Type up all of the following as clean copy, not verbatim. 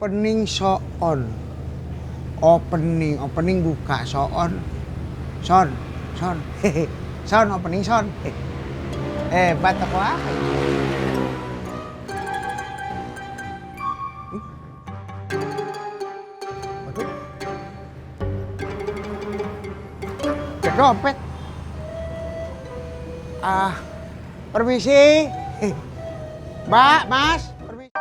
Opening so on. Opening buka so on. Son. Hehe. Son opening son. Hebat aku ah. Waduh. Cek dompet. Permisi. Mbak, Mas. Permisi.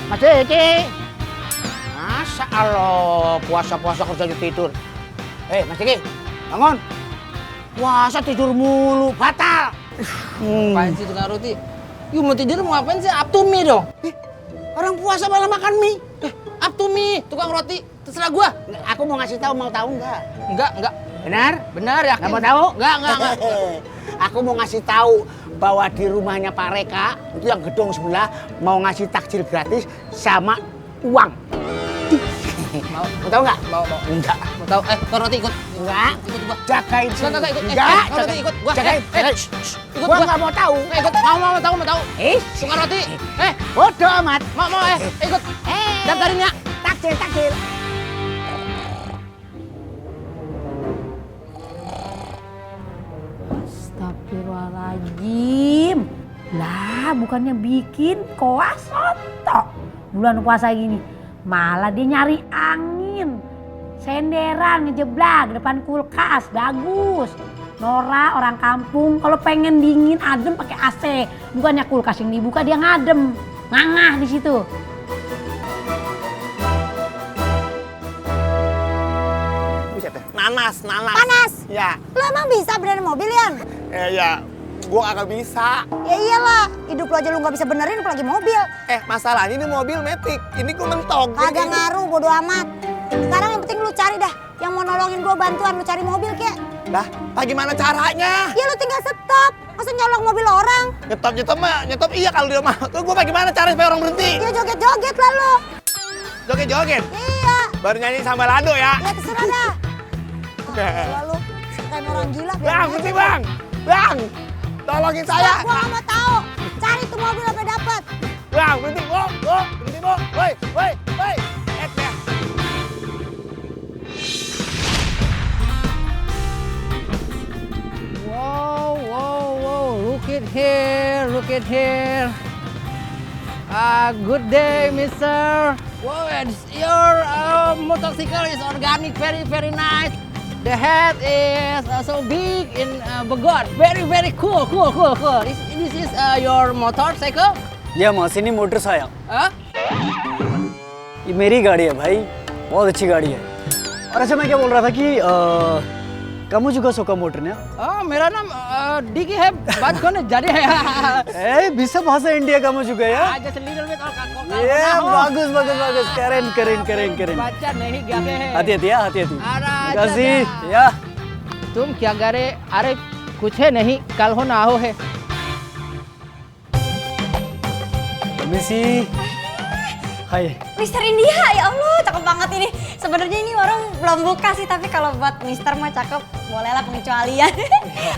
Mas Diki. Masa Allah, puasa-puasa kerja tidur. Mas Diki, bangun. Puasa tidur mulu, batal. Apaan sih tukang roti? Yuk mau tidur mau ngapain sih? Up to me dong. Orang puasa malah makan mie. Up to me, tukang roti. Terserah gua. Aku mau ngasih tahu, mau tahu nggak? Enggak. Benar? Benar ya? Nggak mau tahu? Enggak. Aku mau ngasih tahu bahwa di rumahnya Pak Reka, itu yang gedung sebelah, mau ngasih takjil gratis sama uang. Mau tahu nggak? Mau. Enggak. Mau tahu? Tukang roti ikut. Enggak. Ikut gua. Jagain. Enggak ikut. Enggak. Tukang roti ikut gua. Jagain. Ikut Gua nggak mau tahu. Ikut. Mau tahu. Tukang roti. Bodoh amat. Mau ikut. Daftarin ya. Takjil. Astagfirullahaladzim. Lah, bukannya bikin koas soto. Bulan puasa gini, malah dia nyari angin. Senderan ngejeblak depan kulkas, bagus. Nora orang kampung kalau pengen dingin adem pakai AC. Bukannya kulkas yang dibuka dia ngadem. Ngangah di situ. Nanas. Panas? Ya. Lo emang bisa benerin mobil, Yan? Ya, gua kagak bisa. Ya iyalah, hidup lo aja lo gak bisa benerin apalagi mobil. Masalahnya ini mobil Matic. Ini gua mentok. Kagak ngaruh, bodo amat. Sekarang yang penting lu cari dah yang mau nolongin gue bantuan lu cari mobil kek. Lah, bagaimana caranya? Ya lu tinggal stop, masa nyolong mobil orang? Nyetop iya kalau dia mau. Terus gua bagaimana cara supaya orang berhenti? Ya joget-joget lah lu. Joget-joget. Iya. Baru nyanyi sama Lado ya. Ya terserah dah. Lalu kayak orang gila. Bang, berhenti bang. Bang, tolongin saya. Gua gak mau tahu. Cari tuh mobil sampai dapat. Bang, berhenti, berhenti, woi. Ya. Wow. Look at here. Good day, mister. Wow, your motorcycle is organic, very nice. The head is so big in Bogor. Very cool. This is your motorcycle? यह मासिनी मोटर्स आया। Huh? ये मेरी गाड़ी है भाई, बहुत अच्छी गाड़ी है। और अच्छा मैं क्या बोल रहा था कि kamu juga suka motornya? मेरा नाम डिकी है, बात करने जा रही है। bisa bahasa India kamu juga ya? Just a little bit bagus. Keren. बच्चा नहीं गा के है। Hati-hati ya, hati-hati. Terima kasih. Ya. तुम क्या करे? अरे कुछ है नहीं, कल हो ना हो है। Permisi. Hai. Mister India, ya Allah cakep banget ini. Sebenarnya ini warung belum buka sih, tapi kalau buat Mister mah cakep, bolehlah pengecualian.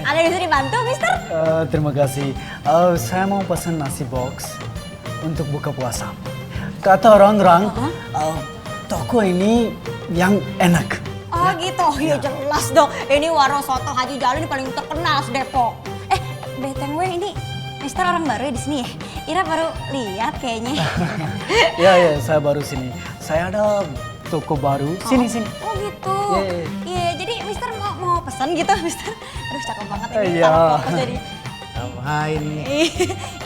Ada yang bisa dibantu, Mister? Terima kasih. Saya mau pesan nasi box untuk buka puasa. Kata orang-orang, toko ini yang enak. Oh gitu, ya jelas dong. Ini warung soto Haji Jalil ini paling terkenal se-Depok. BTW ini Mister orang baru ya di sini ya? Ira baru lihat kayaknya. Ya, saya baru sini. Saya ada toko baru. Sini. Oh gitu. Iya, jadi Mister mau pesan gitu, Mister. Aduh cakep banget ini. Iya. Taruh fokus jadi. Ngapain nih?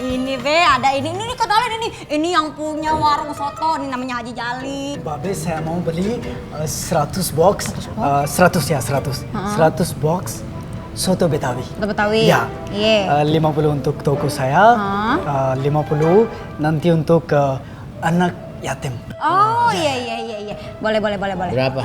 Ini be, ada ini kenalin ini. Ini yang punya warung soto, ini namanya Haji Jalil. Babe saya mau beli 100 box. 100 box soto Betawi. Soto Betawi? Ya. Iya. 50 untuk toko saya, 50 nanti untuk anak yatim. Oh iya. Boleh. Berapa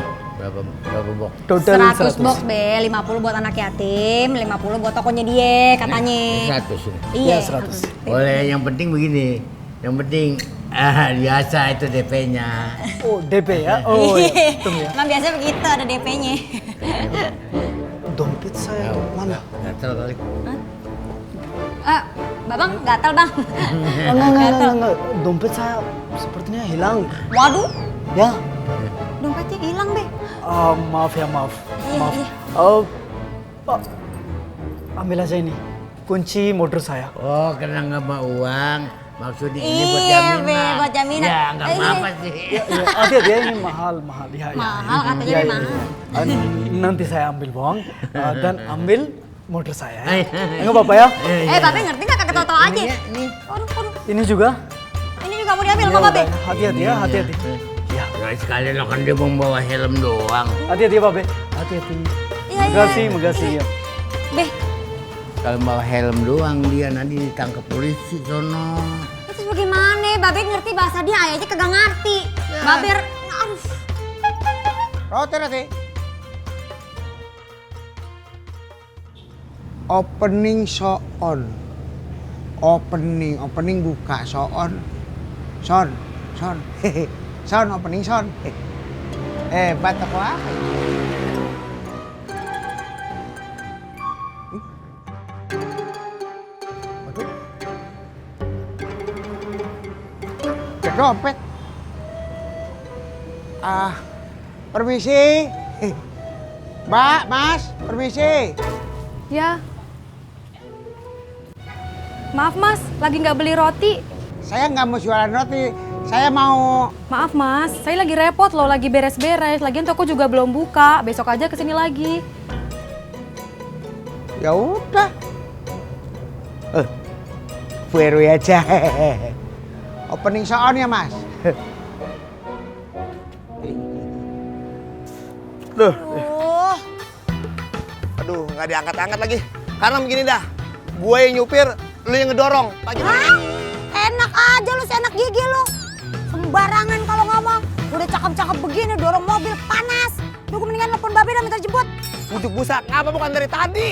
box? Total 100 box be, 50 buat anak yatim, 50 buat tokonya dia katanya. 100 ini. Iya. Ya, 100. Boleh, yang penting begini. Yang penting Biasa itu DP-nya. Oh, DP ya? Oh, iya. Tunggu ya. Emang biasa begitu ada DP-nya. Dompet saya mana? Gatel kali. Babang gatal bang. Enggak. Dompet saya sepertinya hilang. Waduh, Ya. dompetnya hilang be. Maaf ya, maaf. Iya, Maaf. iya. Pak, ambil aja ini. Kunci motor saya. Oh, karena nggak mau uang. Maksudnya ini buat Iya, jaminan. Be, buat jaminan. Ya, nggak Iya. apa-apa sih. Ya, hati-hati ya, ini mahal. Ya, Mahal, katanya Ya, mahal. Nanti saya ambil uang dan ambil motor saya. Ay. Enggak apa-apa ya? Babe ngerti nggak kagak tau-tau aja? Ini. Aduh. Ini juga. Ini juga mau diambil Ya sama Babe. udah, hati-hati ya, hati-hati. Ya, Ya, sekalian lo kan dia mau bawa helm doang. hati-hati ya, Babe. Hati-hati. Iya, Makasih ya. Be, Kalau bawa helm doang dia nanti ditangkap polisi sono. itu bagaimana? Babe ngerti bahasa dia, ayahnya kagak ngerti. Babe, aduh. Roti. Opening so on. Opening buka so on. Son. Hehe. Son opening son. Hebat aku apa? Waduh. Cek dompet. Permisi. Mbak, Mas, permisi. Ya. Maaf mas, lagi nggak beli roti. Saya nggak mau jualan roti. Saya mau... Maaf mas, saya lagi repot loh, lagi beres-beres. Lagian toko juga belum buka, besok aja kesini lagi. Ya udah. Baru aja. Opening sound ya, Mas. Aduh, nggak diangkat-angkat lagi. Karena begini dah, gue yang nyupir, lu yang ngedorong. Pak gimana? Enak aja lu, seenak gigi lu. Sembarangan kalau ngomong. Udah cakep-cakep begini, dorong mobil panas. Lu mendingan telepon Babe dan minta jemput. Bujuk busak, ngapa bukan dari tadi?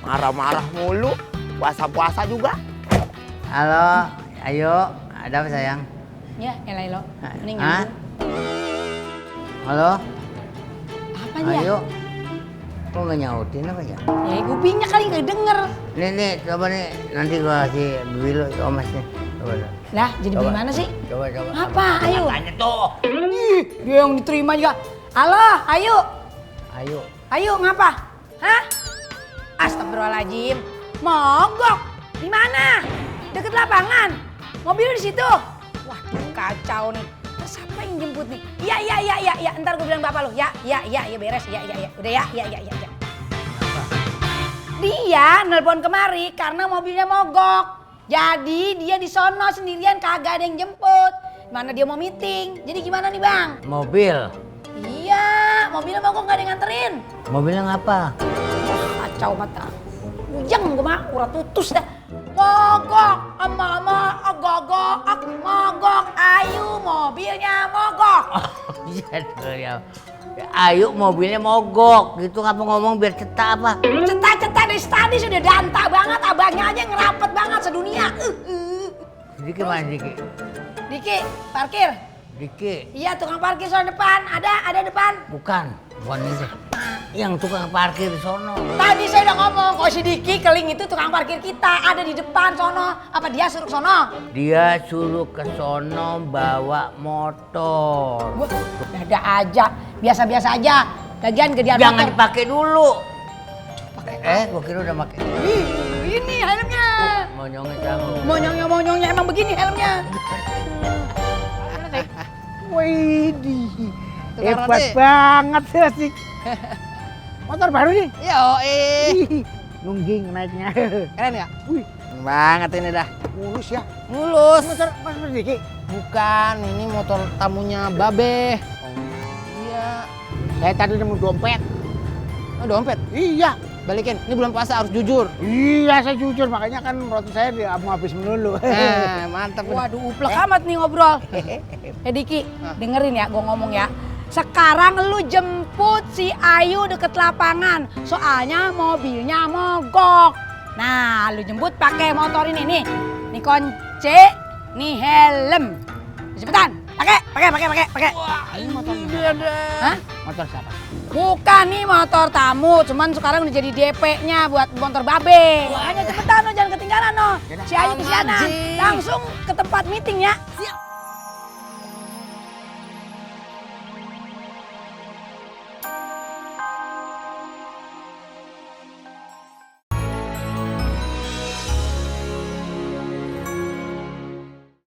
Marah-marah mulu, puasa-puasa juga. Halo, ayo. Ada apa sayang? Ya, Elailo. Mending Hah? Halo, Apa dia? ayo. Kok nggak nyautin apa ya? Ya, kupingnya kali nggak denger. Nih, coba nih. Nanti gua kasih dulu ke Omas nih. Coba. Lah, jadi Coba. bagaimana sih? Coba. Apa? Ayo. Tanya tuh. Ih, dia yang diterima juga. Halo, ayo. Ayo. Ayo, ngapa? Hah? Astagfirullahaladzim. Mogok. Di mana? Deket lapangan. Mobil di situ. Wah, kacau nih. Terus siapa yang jemput nih? Iya. Ntar gue bilang bapak lu. Ya, beres. Ya. Udah ya. Dia nelpon kemari karena mobilnya mogok. Jadi dia di sono sendirian, kagak ada yang jemput. Mana dia mau meeting. Jadi gimana nih, Bang? Mobil. Iya, mobilnya mogok nggak ada yang nganterin. Mobilnya ngapa? Kacau mata. Ujeng gue mah, urat putus dah. Mogok, mogok. Ayo mobilnya mogok. Iya tuh ya. Ayo mobilnya mogok. Gitu ngapa ngomong biar cetak apa? Cetak dari tadi sudah danta banget, abangnya aja ngerapet banget sedunia. Diki mana Diki? Diki, parkir. Diki. Iya, tukang parkir sono depan. Ada depan. Bukan ini. Yang tukang parkir di sono. Tadi saya udah ngomong, kalau si Diki keling itu tukang parkir kita ada di depan sono. Apa dia suruh ke sono? Dia suruh ke sono bawa motor. Wah, ada aja, biasa-biasa aja. Lagian gedean Jangan motor. dipakai dulu. Gua kira udah pakai. Ih, ini helmnya. Monyongnya sama. Monyongnya emang begini helmnya. Widih. Tukang Hebat roti. banget sih. Motor baru nih. Yo, Nungging naiknya. keren ya? Wih, banget ini dah. Mulus ya. Mulus. Motor Diki. Bukan, ini motor tamunya Babe. Iya. Saya tadi nemu dompet. Oh, dompet. Iya. Balikin. Ini bulan puasa harus jujur. Iya, saya jujur makanya kan roti saya mau habis melulu. Nah, mantap. Waduh, uplek amat nih ngobrol. Diki, dengerin ya, gue ngomong ya. Sekarang lu jemput si Ayu deket lapangan. Soalnya mobilnya mogok. Nah, lu jemput pakai motor ini nih. Nih C, nih helm. Cepetan, pakai. Ini motor siapa? Hah? Motor siapa? Bukan nih motor tamu, cuman sekarang udah jadi DP-nya buat motor babe. Makanya cepetan no, jangan ketinggalan no. Si Ayu ke sana, langsung ke tempat meeting ya. Siap.